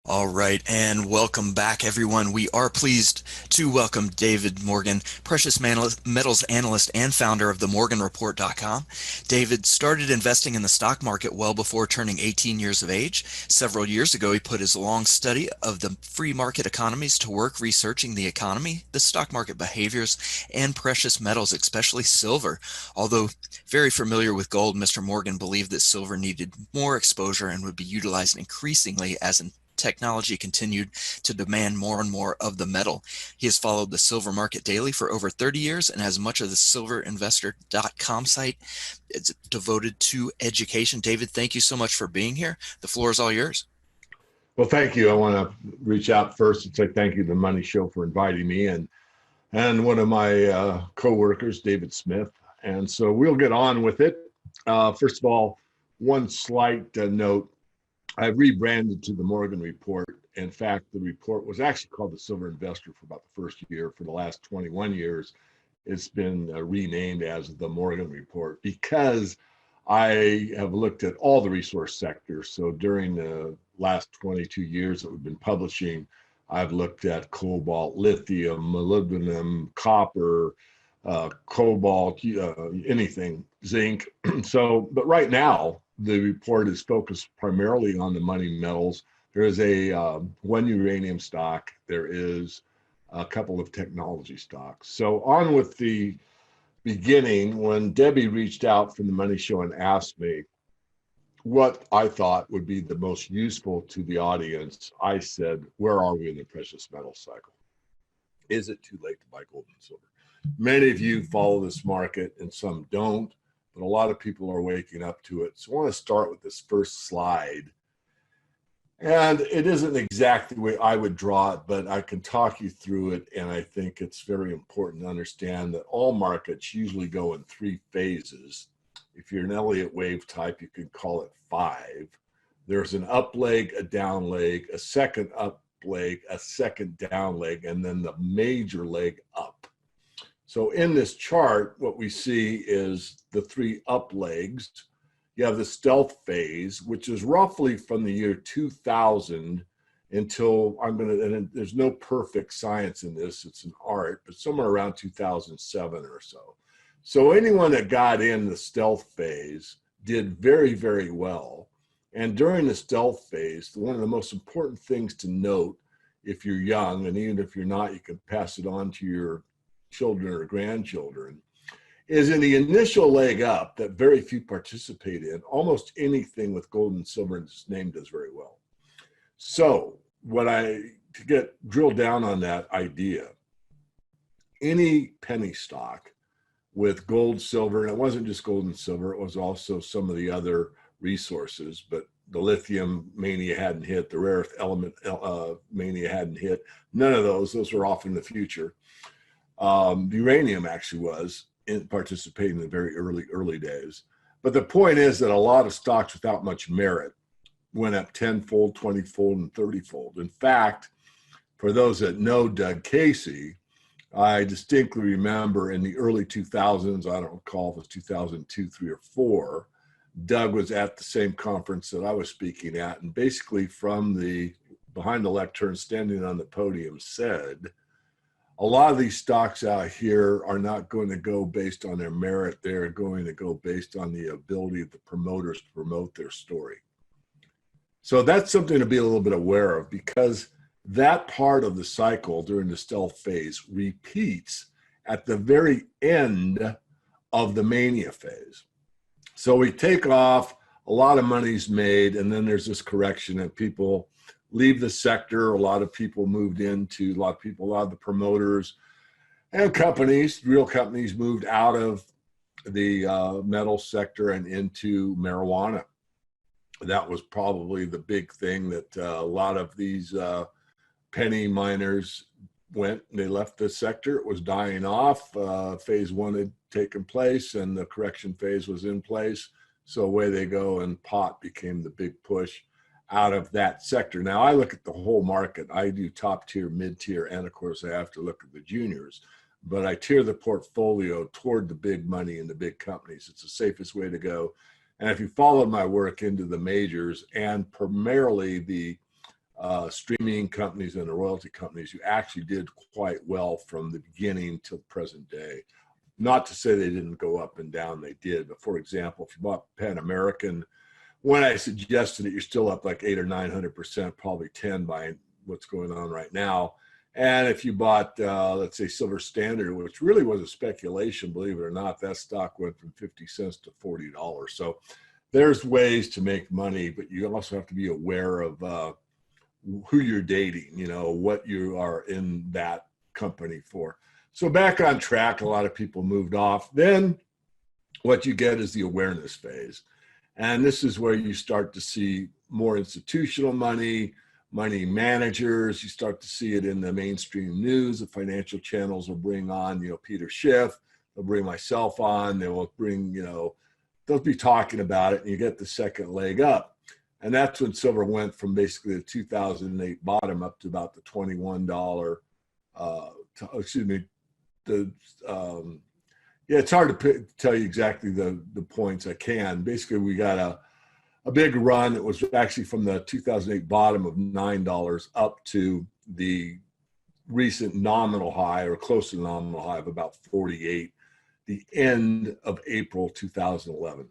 All right, and welcome back, everyone. We are pleased to welcome David Morgan, metals analyst and founder of the MorganReport.com. David started investing in the stock market well before turning 18 years of age. Several years ago, he put his long study of the free market economies to work researching the economy, the stock market behaviors, and precious metals, especially silver. Although very familiar with gold, Mr. Morgan believed that silver needed more exposure and would be utilized increasingly as an technology continued to demand more and more of the metal. He has followed the silver market daily for over 30 years and has much of the silverinvestor.com site. It's devoted to education. David, thank you so much for being here. The floor is all yours. Well, thank you. I want to reach out first and say thank you to the Money Show for inviting me and one of my co-workers, David Smith. And so we'll get on with it. First of all, one slight note. I rebranded to the Morgan Report. In fact, the report was actually called the Silver Investor for about the first year. For the last 21 years, it's been renamed as the Morgan Report because I have looked at all the resource sectors. So during the last 22 years that we've been publishing, I've looked at cobalt, lithium, molybdenum, copper, cobalt, anything, zinc. But right now, the report is focused primarily on the money metals. There is one uranium stock. There is a couple of technology stocks. So on with the beginning, when Debbie reached out from the Money Show and asked me what I thought would be the most useful to the audience, I said, where are we in the precious metal cycle? Is it too late to buy gold and silver? Many of you follow this market and some don't, but a lot of people are waking up to it. So I want to start with this first slide. And it isn't exactly the way I would draw it, but I can talk you through it. And I think it's very important to understand that all markets usually go in three phases. If you're an Elliott wave type, you could call it five. There's an up leg, a down leg, a second up leg, a second down leg, and then the major leg up. So in this chart, what we see is the three up legs. You have the stealth phase, which is roughly from the year 2000 until and there's no perfect science in this, it's an art, but somewhere around 2007 or so. So anyone that got in the stealth phase did very, very well. And during the stealth phase, one of the most important things to note, if you're young, and even if you're not, you can pass it on to your children or grandchildren, is in the initial leg up that very few participate in. Almost anything with gold and silver in its name does very well. So to get drilled down on that idea, any penny stock with gold, silver, and it wasn't just gold and silver, it was also some of the other resources, but the lithium mania hadn't hit, the rare earth element mania hadn't hit. None of those were off in the future. The uranium actually was participating in the very early days. But the point is that a lot of stocks without much merit went up 10-fold, 20-fold, and 30-fold. In fact, for those that know Doug Casey, I distinctly remember in the early 2000s, I don't recall if it was 2002, 3, or 4, Doug was at the same conference that I was speaking at, and basically from the behind the lectern, standing on the podium, said, a lot of these stocks out here are not going to go based on their merit. They're going to go based on the ability of the promoters to promote their story. So that's something to be a little bit aware of, because that part of the cycle during the stealth phase repeats at the very end of the mania phase. So we take off, a lot of money's made, and then there's this correction and people leave the sector. A lot of people moved into, a lot of the promoters and companies, real companies, moved out of the metal sector and into marijuana. That was probably the big thing that a lot of these penny miners went, they left the sector. It was dying off. Phase one had taken place and the correction phase was in place. So away they go, and pot became the big push out of that sector. Now I look at the whole market. I do top tier, mid tier, and of course I have to look at the juniors, but I tier the portfolio toward the big money and the big companies. It's the safest way to go. And if you follow my work into the majors and primarily the streaming companies and the royalty companies, you actually did quite well from the beginning till present day. Not to say they didn't go up and down, they did. But for example, if you bought Pan American, when I suggested it, you're still up like 800 or 900%, probably 10 by what's going on right now. And if you bought, let's say, Silver Standard, which really was a speculation, believe it or not, that stock went from 50 cents to $40. So there's ways to make money, but you also have to be aware of who you're dating, you know, what you are in that company for. So back on track, a lot of people moved off. Then what you get is the awareness phase. And this is where you start to see more institutional money managers. You start to see it in the mainstream news. The financial channels will bring on, you know, Peter Schiff. They'll bring myself on. They will bring, you know, they'll be talking about it, and you get the second leg up. And that's when silver went from basically the 2008 bottom up to about the $21. It's hard to tell you exactly the points. I can. Basically, we got a big run. It was actually from the 2008 bottom of $9 up to the recent nominal high, or close to the nominal high, of about 48, the end of April 2011.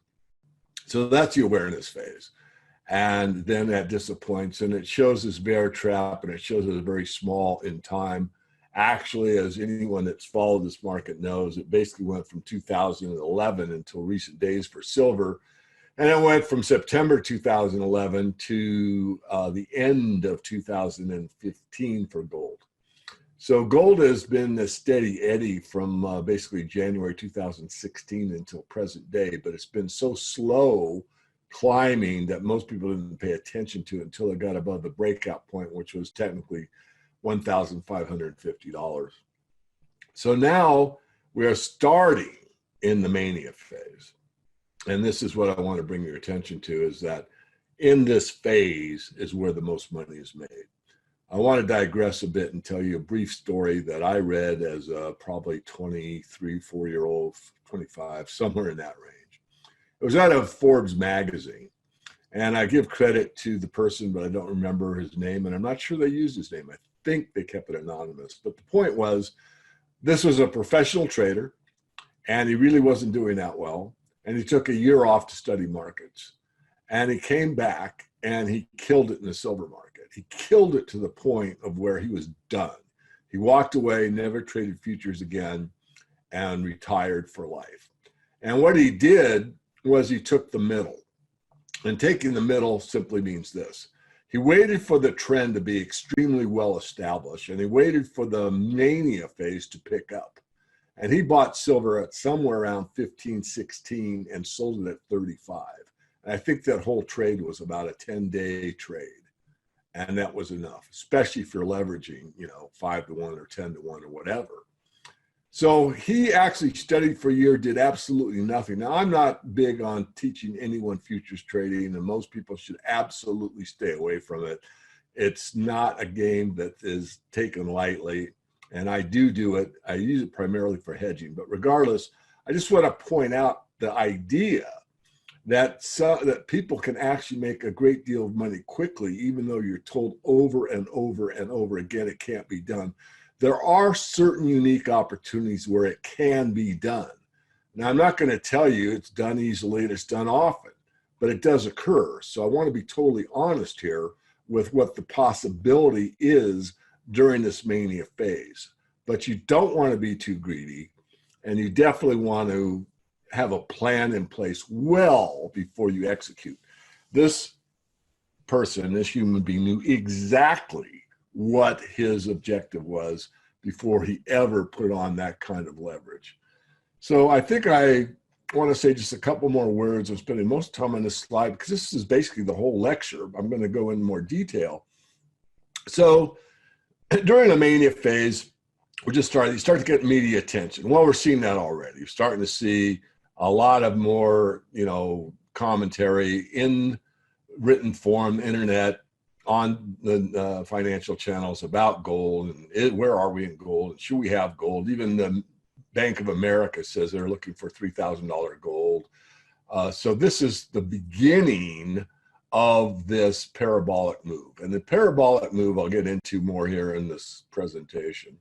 So that's the awareness phase. And then that disappoints, and it shows this bear trap, and it shows it very small in time. Actually, as anyone that's followed this market knows, it basically went from 2011 until recent days for silver. And it went from September 2011 to the end of 2015 for gold. So gold has been a steady eddy from basically January 2016 until present day, but it's been so slow climbing that most people didn't pay attention to it until it got above the breakout point, which was technically $1,550. So now we are starting in the mania phase. And this is what I want to bring your attention to, is that in this phase is where the most money is made. I want to digress a bit and tell you a brief story that I read as a probably 23, 4-year-old, 25, somewhere in that range. It was out of Forbes magazine. And I give credit to the person, but I don't remember his name. And I'm not sure they used his name. I think they kept it anonymous. But the point was, this was a professional trader, and he really wasn't doing that well. And he took a year off to study markets. And he came back and he killed it in the silver market. He killed it to the point of where he was done. He walked away, never traded futures again, and retired for life. And what he did was he took the middle. And taking the middle simply means this. He waited for the trend to be extremely well established, and he waited for the mania phase to pick up. And he bought silver at somewhere around 15, 16 and sold it at 35. And I think that whole trade was about a 10-day trade. And that was enough, especially if you're leveraging, 5 to 1 or 10 to 1 or whatever. So he actually studied for a year, did absolutely nothing. Now, I'm not big on teaching anyone futures trading, and most people should absolutely stay away from it. It's not a game that is taken lightly, and I do it. I use it primarily for hedging. But regardless, I just want to point out the idea that that people can actually make a great deal of money quickly, even though you're told over and over and over again it can't be done. There are certain unique opportunities where it can be done. Now, I'm not going to tell you it's done easily and it's done often, but it does occur. So I want to be totally honest here with what the possibility is during this mania phase. But you don't want to be too greedy, and you definitely want to have a plan in place well before you execute. This person, this human being, knew exactly what his objective was before he ever put on that kind of leverage. So I think I want to say just a couple more words. I'm spending most time on this slide because this is basically the whole lecture. I'm going to go into more detail. So during the mania phase, you start to get media attention. Well, we're seeing that already. You're starting to see a lot of more, commentary in written form, internet, on the financial channels about gold and where are we in gold and should we have gold. Even the Bank of America says they're looking for $3,000 gold. So this is the beginning of this parabolic move. And the parabolic move I'll get into more here in this presentation.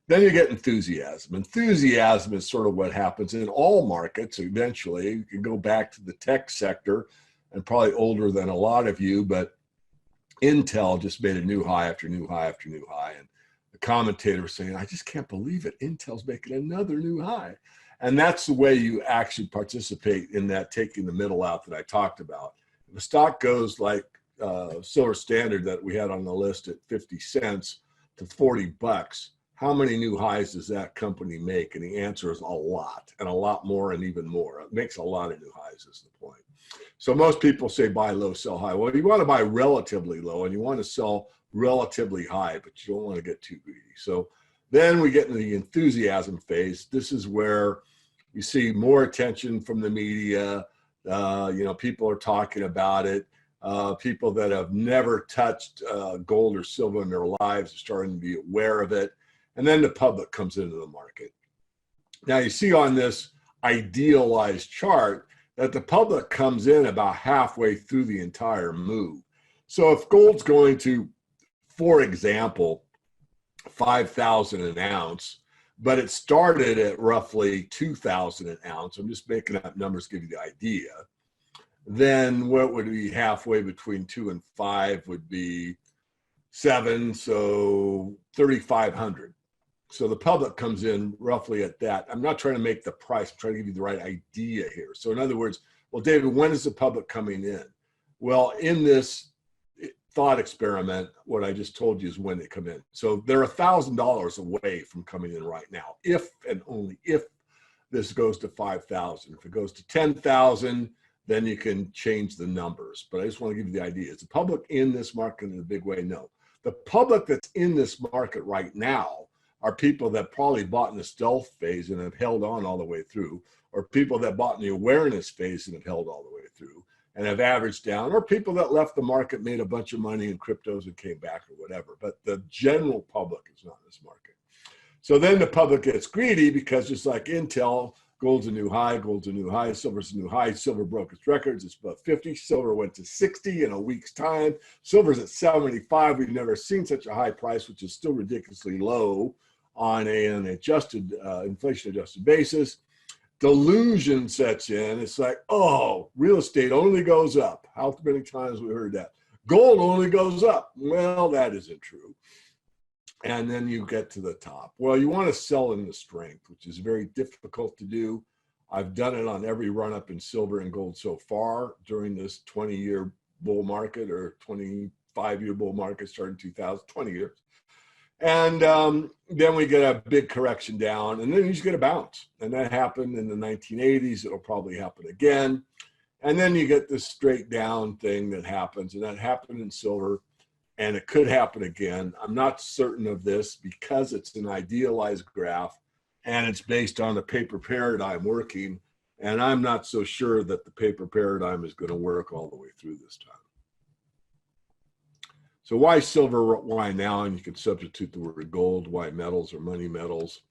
Then you get enthusiasm. Enthusiasm is sort of what happens in all markets eventually. You can go back to the tech sector, and probably older than a lot of you, but Intel just made a new high after new high after new high. And the commentator was saying, I just can't believe it. Intel's making another new high. And that's the way you actually participate in that, taking the middle out that I talked about. If a stock goes like Silver Standard that we had on the list at 50 cents to 40 bucks, how many new highs does that company make? And the answer is a lot, and a lot more, and even more. It makes a lot of new highs is the point. So most people say buy low, sell high. Well, you want to buy relatively low and you want to sell relatively high, but you don't want to get too greedy. So then we get into the enthusiasm phase. This is where you see more attention from the media. People are talking about it. People that have never touched gold or silver in their lives are starting to be aware of it. And then the public comes into the market. Now you see on this idealized chart that the public comes in about halfway through the entire move. So if gold's going to, for example, 5,000 an ounce, but it started at roughly 2,000 an ounce, I'm just making up numbers to give you the idea, then what would be halfway between 2 and 5 would be 7, so 3,500. So the public comes in roughly at that. I'm not trying to make the price. I'm trying to give you the right idea here. So in other words, well, David, when is the public coming in? Well, in this thought experiment, what I just told you is when they come in. So they're $1,000 away from coming in right now, if and only if this goes to 5,000. If it goes to 10,000, then you can change the numbers. But I just want to give you the idea. Is the public in this market in a big way? No. The public that's in this market right now are people that probably bought in the stealth phase and have held on all the way through, or people that bought in the awareness phase and have held all the way through and have averaged down, or people that left the market, made a bunch of money in cryptos and came back or whatever. But the general public is not in this market. So then the public gets greedy because just like Intel, gold's a new high, silver's a new high. Silver broke its records. It's above 50. Silver went to 60 in a week's time. Silver's at 75. We've never seen such a high price, which is still ridiculously low on an adjusted, inflation-adjusted basis. Delusion sets in. It's like, oh, real estate only goes up. How many times we heard that? Gold only goes up. Well, that isn't true. And then you get to the top. Well, you want to sell in the strength, which is very difficult to do. I've done it on every run-up in silver and gold so far during this 20-year bull market or 25-year bull market starting 2000, 20 years. And then we get a big correction down, and then you just get a bounce. And that happened in the 1980s. It'll probably happen again. And then you get this straight down thing that happens, and that happened in silver, and it could happen again. I'm not certain of this because it's an idealized graph, and it's based on the paper paradigm working, and I'm not so sure that the paper paradigm is going to work all the way through this time. So why silver, why now? And you can substitute the word gold, why metals or money metals.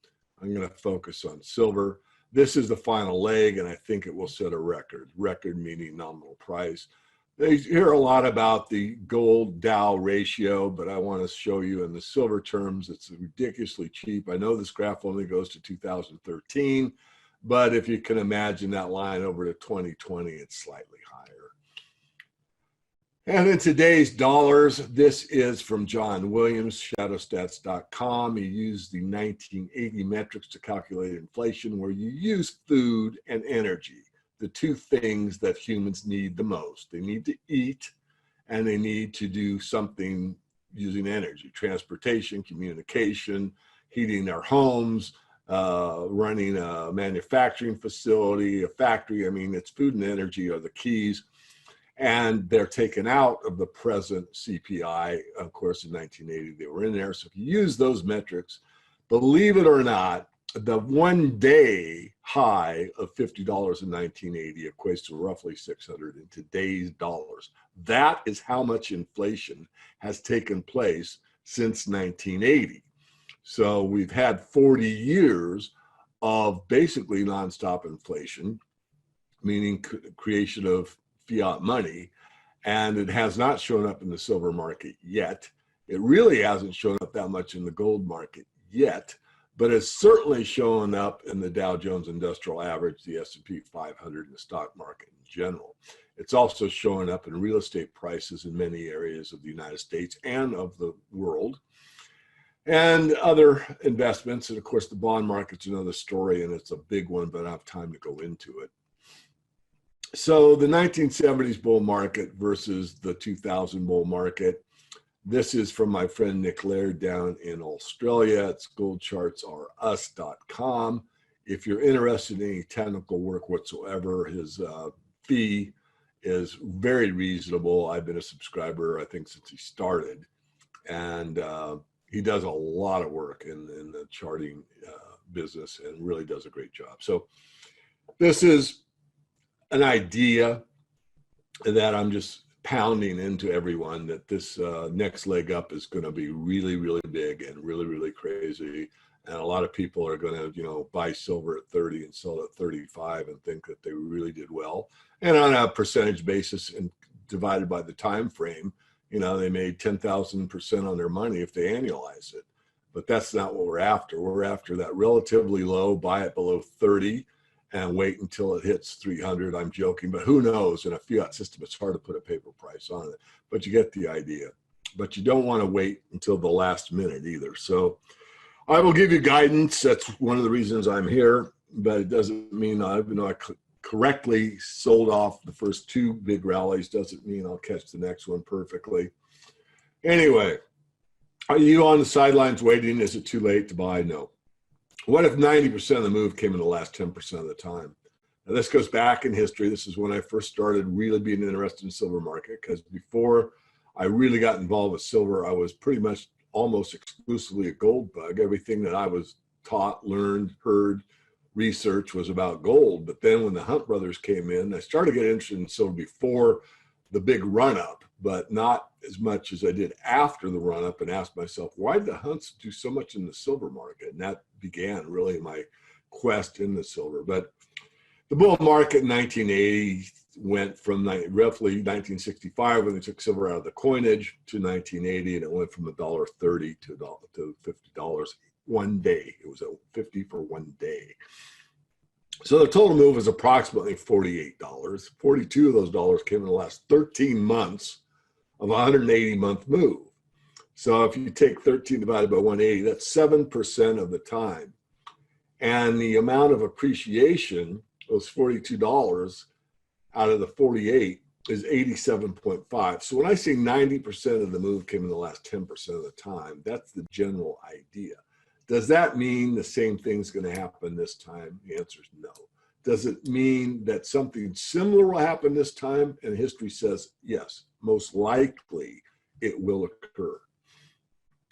I'm going to focus on silver. This is the final leg, and I think it will set a record. Record meaning nominal price. They hear a lot about the gold Dow ratio, but I want to show you in the silver terms, it's ridiculously cheap. I know this graph only goes to 2013, but if you can imagine that line over to 2020, it's slightly higher. And in today's dollars, this is from John Williams, shadowstats.com. He used the 1980 metrics to calculate inflation, where you use food and energy, the two things that humans need the most. They need to eat, and they need to do something using energy, transportation, communication, heating their homes, running a manufacturing facility, a factory. I mean, it's food and energy are the keys. And they're taken out of the present CPI. Of course, in 1980, they were in there. So if you use those metrics, believe it or not, the one-day high of $50 in 1980 equates to roughly 600 in today's dollars. That is how much inflation has taken place since 1980. So we've had 40 years of basically nonstop inflation, meaning creation of fiat money, and it has not shown up in the silver market yet. It really hasn't shown up that much in the gold market yet, but it's certainly showing up in the Dow Jones Industrial Average, the S&P 500, and the stock market in general. It's also showing up in real estate prices in many areas of the United States and of the world, and other investments. And of course, the bond market's another story, and it's a big one, but I don't have time to go into it. So the 1970s bull market versus the 2000 bull market. This is from my friend Nick Laird down in Australia. It's goldchartsrus.com. If you're interested in any technical work whatsoever, his fee is very reasonable. I've been a subscriber, I think, since he started. And he does a lot of work in the charting business and really does a great job. So this is an idea that I'm just pounding into everyone, that this next leg up is going to be really, really big and really, really crazy. And a lot of people are going to, buy silver at 30 and sell it at 35 and think that they really did well. And on a percentage basis and divided by the time frame, they made 10,000% on their money if they annualize it. But that's not what we're after. We're after that relatively low, buy it below 30 and wait until it hits 300. I'm joking, but who knows? In a fiat system, it's hard to put a paper price on it, but you get the idea. But you don't want to wait until the last minute either. So I will give you guidance. That's one of the reasons I'm here, but it doesn't mean I correctly sold off the first two big rallies. Doesn't mean I'll catch the next one perfectly. Anyway, are you on the sidelines waiting? Is it too late to buy? No. What if 90% of the move came in the last 10% of the time? Now, this goes back in history. This is when I first started really being interested in the silver market, because before I really got involved with silver, I was pretty much almost exclusively a gold bug. Everything that I was taught, learned, heard, research was about gold. But then when the Hunt brothers came in, I started getting interested in silver before the big run-up, but not as much as I did after the run-up, and asked myself, why did the Hunts do so much in the silver market? And that began really my quest in the silver. But the bull market in 1980 went from roughly 1965, when they took silver out of the coinage, to 1980, and it went from $1.30 to $50 one day. It was at 50 for one day. So the total move was approximately $48. 42 of those dollars came in the last 13 months of a 180-month move. So if you take 13 divided by 180, that's 7% of the time. And the amount of appreciation, those $42 out of the 48, is 87.5. So when I say 90% of the move came in the last 10% of the time, that's the general idea. Does that mean the same thing's going to happen this time? The answer is no. Does it mean that something similar will happen this time? And history says yes, most likely it will occur.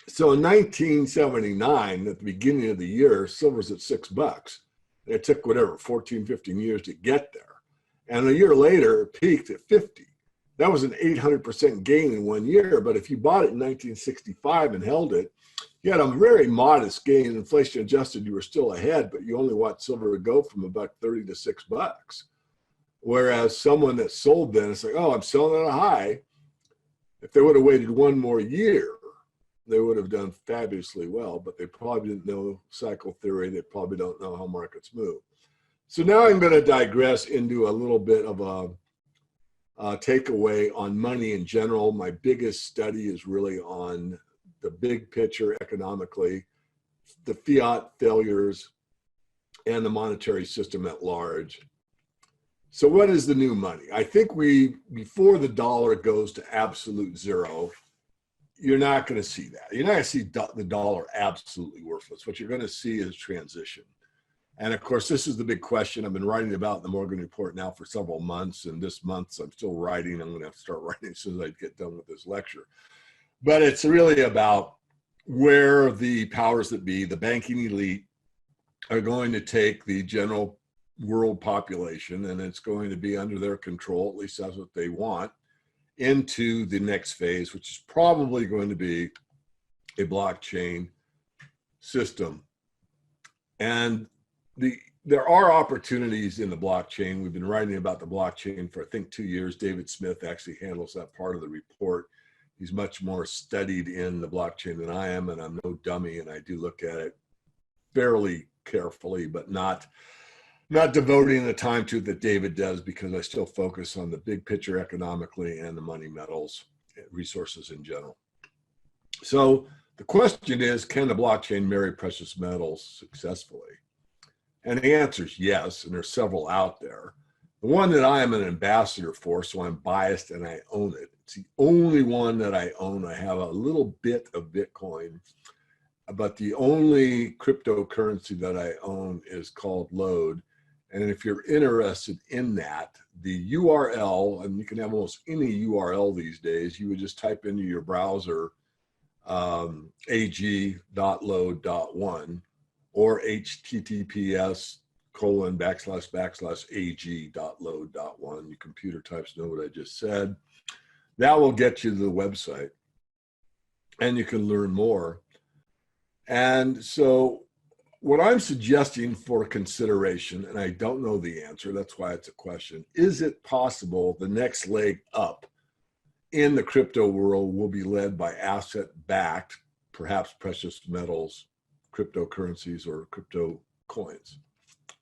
So in 1979, at the beginning of the year, silver's at $6. It took 14, 15 years to get there. And a year later, it peaked at 50. That was an 800% gain in 1 year. But if you bought it in 1965 and held it, you had a very modest gain. Inflation adjusted, you were still ahead, but you only want silver to go from $1.30 to $6. Whereas someone that sold then, it's like, oh, I'm selling at a high. If they would have waited one more year, they would have done fabulously well, but they probably didn't know cycle theory. They probably don't know how markets move. So now I'm going to digress into a little bit of a takeaway on money in general. My biggest study is really on the big picture economically, the fiat failures, and the monetary system at large. So what is the new money? I think before the dollar goes to absolute zero, you're not going to see that. You're not going to see the dollar absolutely worthless. What you're going to see is transition. And of course, this is the big question I've been writing about in the Morgan Report now for several months. And this month, I'm still writing. I'm going to have to start writing as soon as I get done with this lecture. But it's really about where the powers that be, the banking elite, are going to take the general world population, and it's going to be under their control, at least that's what they want, into the next phase, which is probably going to be a blockchain system. And the there are opportunities in the blockchain. We've been writing about the blockchain for, I think, 2 years. David Smith actually handles that part of the report. He's much more studied in the blockchain than I am, and I'm no dummy, and I do look at it fairly carefully, but not devoting the time to it that David does, because I still focus on the big picture economically and the money, metals, resources in general. So the question is, can the blockchain marry precious metals successfully? And the answer is yes, and there's several out there. The one that I am an ambassador for, so I'm biased and I own it. It's the only one that I own. I have a little bit of Bitcoin, but the only cryptocurrency that I own is called Lode. And if you're interested in that, the URL, and you can have almost any URL these days, you would just type into your browser ag.lode.1 or https://ag.lode.1. You computer types know what I just said. That will get you to the website, and you can learn more. And so what I'm suggesting for consideration, and I don't know the answer, that's why it's a question, is it possible the next leg up in the crypto world will be led by asset-backed, perhaps precious metals, cryptocurrencies, or crypto coins?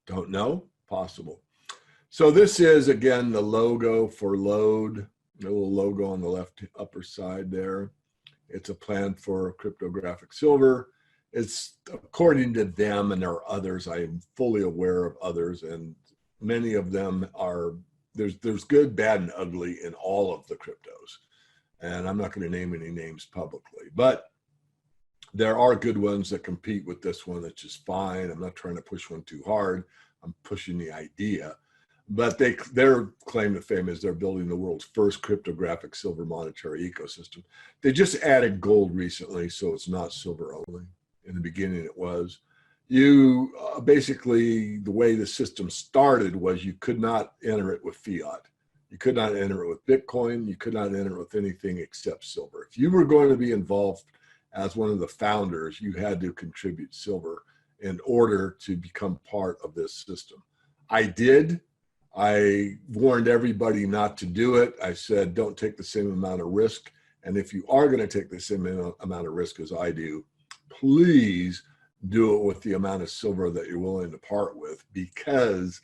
Don't know, possible. So this is, again, the logo for Lode, the little logo on the left upper side there. It's a plan for cryptographic silver. It's according to them, and there are others. I am fully aware of others, and many of them are, there's good, bad, and ugly in all of the cryptos. And I'm not going to name any names publicly, but there are good ones that compete with this one, that's just fine. I'm not trying to push one too hard. I'm pushing the idea. But their claim to fame is they're building the world's first cryptographic silver monetary ecosystem. They just added gold recently, so it's not silver only. In the beginning, it was. You basically, the way the system started was you could not enter it with fiat. You could not enter it with Bitcoin. You could not enter it with anything except silver. If you were going to be involved as one of the founders, you had to contribute silver in order to become part of this system. I did. I warned everybody not to do it. I said, don't take the same amount of risk. And if you are going to take the same amount of risk as I do, please do it with the amount of silver that you're willing to part with, because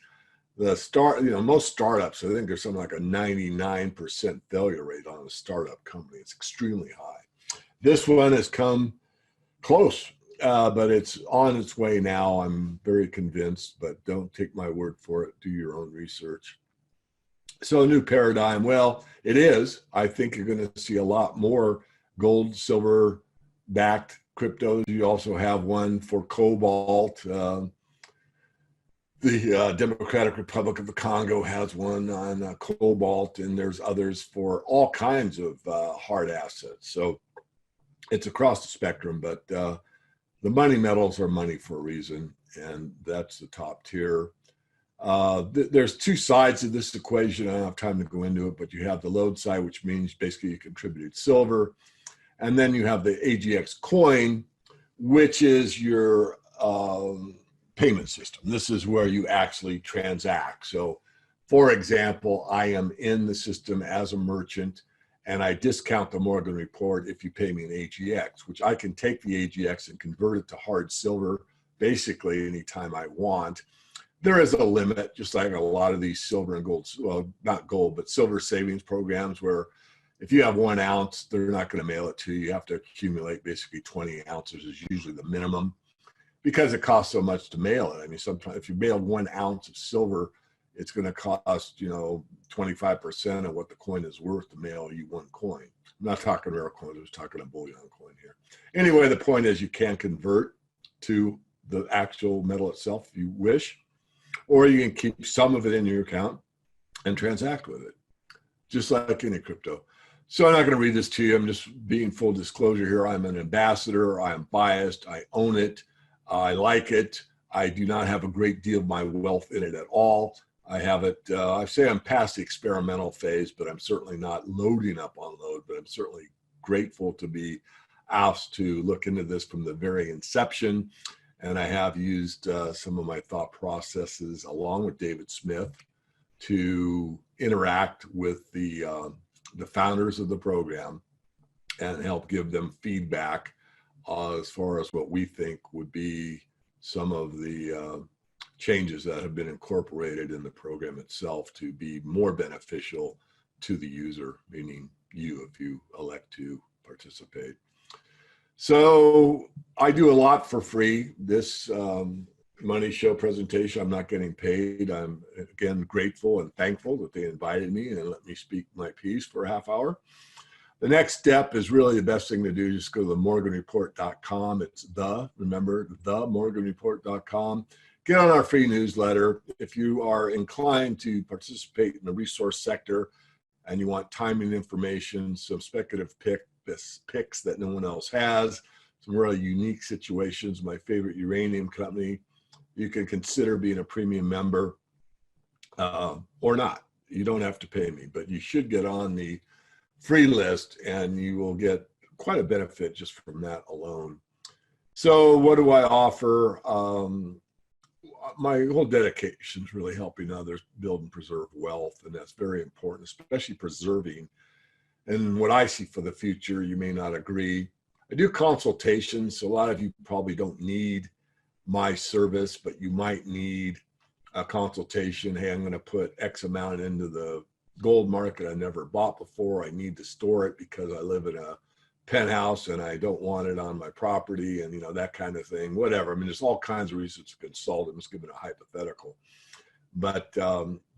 most startups, I think there's something like a 99% failure rate on a startup company. It's extremely high. This one has come close, but it's on its way now. I'm very convinced, but don't take my word for it. Do your own research. So a new paradigm. Well, it is. I think you're going to see a lot more gold, silver backed cryptos. You also have one for cobalt. The Democratic Republic of the Congo has one on cobalt, and there's others for all kinds of hard assets. So it's across the spectrum, but the money metals are money for a reason, and that's the top tier. There's two sides of this equation. I don't have time to go into it, but you have the Lode side, which means basically you contributed silver. And then you have the AGX coin, which is your payment system. This is where you actually transact. So, for example, I am in the system as a merchant, and I discount the Morgan report if you pay me an AGX, which I can take the AGX and convert it to hard silver basically anytime I want. There is a limit, just like a lot of these silver and gold, well, not gold, but silver savings programs, where if you have 1 ounce, they're not going to mail it to you. You have to accumulate basically 20 ounces is usually the minimum, because it costs so much to mail it. I mean, sometimes if you mailed 1 ounce of silver, it's going to cost, 25% of what the coin is worth to mail you 1 coin. I'm not talking rare coins, I was talking a bullion coin here. Anyway, the point is you can convert to the actual metal itself if you wish, or you can keep some of it in your account and transact with it, just like any crypto. So I'm not going to read this to you. I'm just being full disclosure here. I'm an ambassador. I am biased. I own it. I like it. I do not have a great deal of my wealth in it at all. I have it, I say I'm past the experimental phase, but I'm certainly not loading up on Lode, but I'm certainly grateful to be asked to look into this from the very inception and I have used some of my thought processes along with David Smith to interact with the founders of the program and help give them feedback as far as what we think would be some of the changes that have been incorporated in the program itself to be more beneficial to the user, meaning you if you elect to participate. So I do a lot for free. This Money Show presentation, I'm not getting paid. I'm again grateful and thankful that they invited me and let me speak my piece for a half hour. The next step is really the best thing to do. Just go to themorganreport.com. It's remember, themorganreport.com. Get on our free newsletter. If you are inclined to participate in the resource sector and you want timing information, some speculative picks that no one else has, some really unique situations, my favorite uranium company, you can consider being a premium member or not. You don't have to pay me, but you should get on the free list and you will get quite a benefit just from that alone. So what do I offer? My whole dedication is really helping others build and preserve wealth, and that's very important, especially preserving. And what I see for the future, you may not agree. I do consultations, so a lot of you probably don't need my service, but you might need a consultation. Hey, I'm going to put X amount into the gold market I never bought before. I need to store it because I live in a penthouse and I don't want it on my property, and that kind of thing, whatever. I mean, there's all kinds of reasons to consult. I'm just giving a hypothetical, but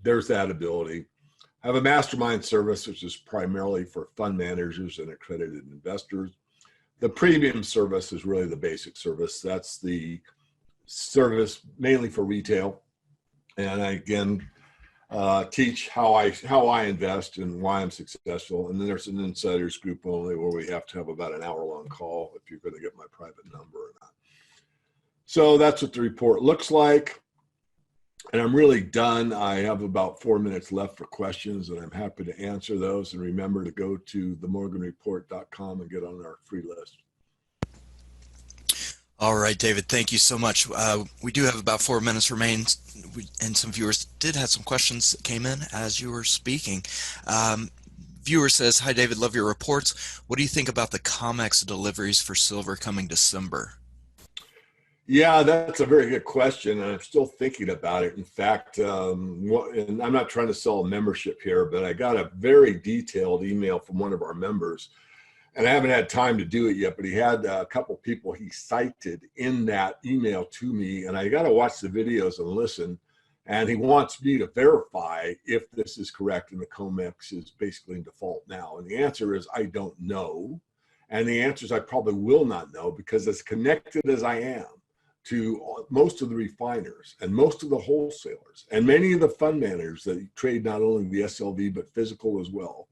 there's that ability. I have a mastermind service, which is primarily for fund managers and accredited investors. The premium service is really the basic service. That's the service mainly for retail. And I, again, teach how I invest and why I'm successful. And then there's an insiders group only where we have to have about an hour-long call if you're going to get my private number or not. So that's what the report looks like. And I'm really done. I have about 4 minutes left for questions, and I'm happy to answer those. And remember to go to themorganreport.com and get on our free list. All right, David, thank you so much. We do have about 4 minutes remaining, and some viewers did have some questions that came in as you were speaking. Viewer says, hi, David, love your reports. What do you think about the COMEX deliveries for silver coming December? Yeah, that's a very good question, and I'm still thinking about it. In fact, and I'm not trying to sell a membership here, but I got a very detailed email from one of our members, and I haven't had time to do it yet, but he had a couple people he cited in that email to me, and I got to watch the videos and listen, and he wants me to verify if this is correct and the COMEX is basically in default now. And the answer is I don't know, and the answer is I probably will not know, because as connected as I am to most of the refiners and most of the wholesalers and many of the fund managers that trade not only the SLV but physical as well,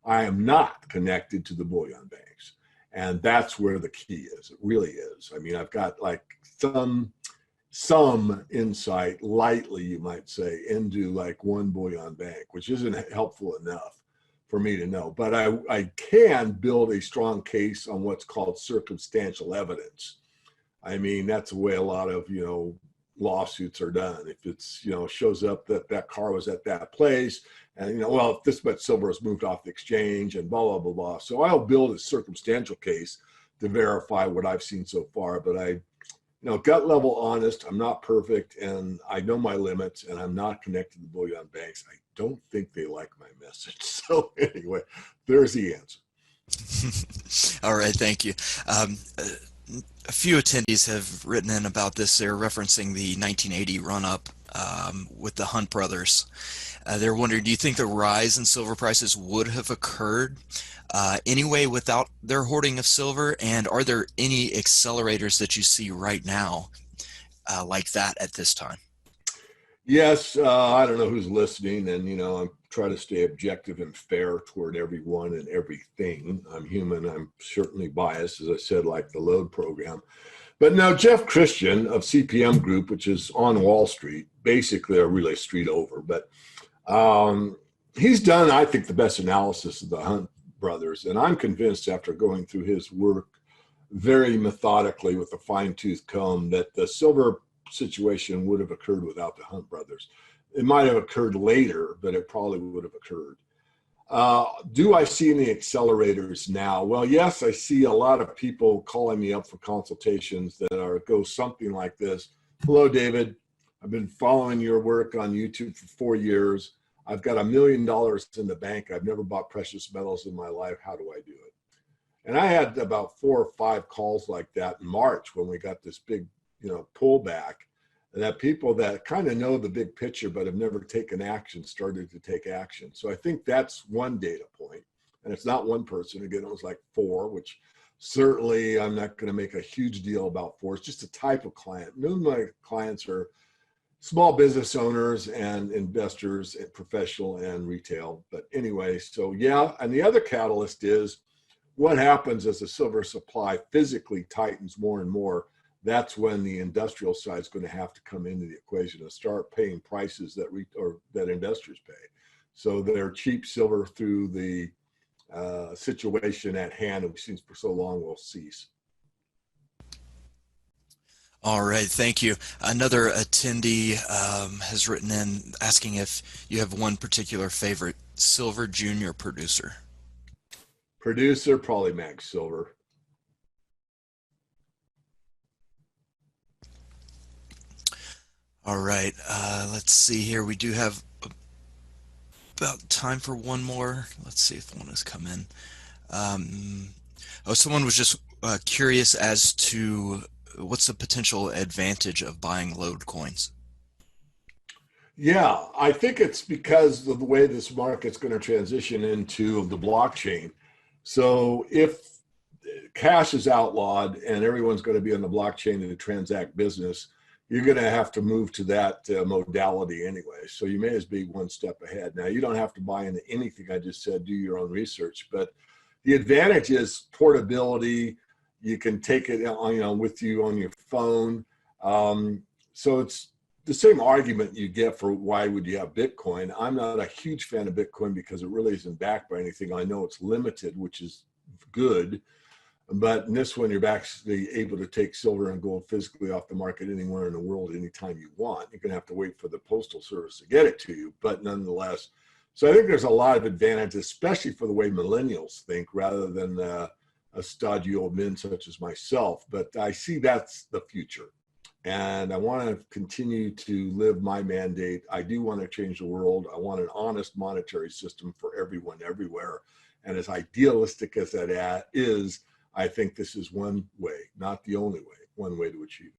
I am not connected to the bullion banks. And that's where the key is. It really is. I mean, I've got like some insight, lightly you might say, into like one bullion bank, which isn't helpful enough for me to know. But I can build a strong case on what's called circumstantial evidence. I mean, that's the way a lot of, lawsuits are done. If it's, shows up that that car was at that place and, well, if this much silver has moved off the exchange and blah, blah, blah, blah. So I'll build a circumstantial case to verify what I've seen so far. But gut level honest, I'm not perfect and I know my limits and I'm not connected to bullion banks. I don't think they like my message. So anyway, there's the answer. All right, thank you. A few attendees have written in about this. They're referencing the 1980 run-up with the Hunt brothers. They're wondering, do you think the rise in silver prices would have occurred anyway without their hoarding of silver? And are there any accelerators that you see right now like that at this time? Yes, I don't know who's listening, and I'm trying to stay objective and fair toward everyone and everything. I'm human. I'm certainly biased, as I said, like the load program. But now Jeff Christian of CPM Group, which is on Wall Street, basically a relay street over, but he's done, I think, the best analysis of the Hunt brothers, and I'm convinced after going through his work very methodically with a fine-tooth comb that the silver situation would have occurred without the Hunt brothers. It might have occurred later, but it probably would have occurred. Do I see any accelerators now? Well, yes, I see a lot of people calling me up for consultations that go something like this. Hello, David. I've been following your work on YouTube for 4 years. I've got $1 million in the bank. I've never bought precious metals in my life. How do I do it? And I had about 4 or 5 calls like that in March when we got this big, pullback. And that people that kind of know the big picture but have never taken action started to take action. So I think that's one data point. And it's not one person. Again, it was like 4, which certainly I'm not going to make a huge deal about 4. It's just a type of client. None of my clients are small business owners and investors, and professional and retail. But anyway, so yeah. And the other catalyst is what happens as the silver supply physically tightens more and more. That's when the industrial side is going to have to come into the equation and start paying prices that investors pay. So their cheap silver through the situation at hand, which seems for so long, will cease. All right, thank you. Another attendee has written in asking if you have one particular favorite silver junior producer. Producer, probably Mag Silver. All right, let's see here. We do have about time for one more. Let's see if one has come in. Someone was just curious as to what's the potential advantage of buying load coins? Yeah, I think it's because of the way this market's going to transition into the blockchain. So if cash is outlawed and everyone's going to be on the blockchain to transact business, you're going to have to move to that modality anyway. So you may as be one step ahead. Now, you don't have to buy into anything I just said, do your own research, but the advantage is portability. You can take it with you on your phone. So it's the same argument you get for why would you have Bitcoin. I'm not a huge fan of Bitcoin because it really isn't backed by anything. I know it's limited, which is good. But in this one, you're actually able to take silver and gold physically off the market anywhere in the world, anytime you want. You're going to have to wait for the postal service to get it to you, but nonetheless. So I think there's a lot of advantages, especially for the way millennials think, rather than a stodgy old men such as myself. But I see that's the future. And I want to continue to live my mandate. I do want to change the world. I want an honest monetary system for everyone, everywhere. And as idealistic as that is, I think this is one way, not the only way, one way to achieve it.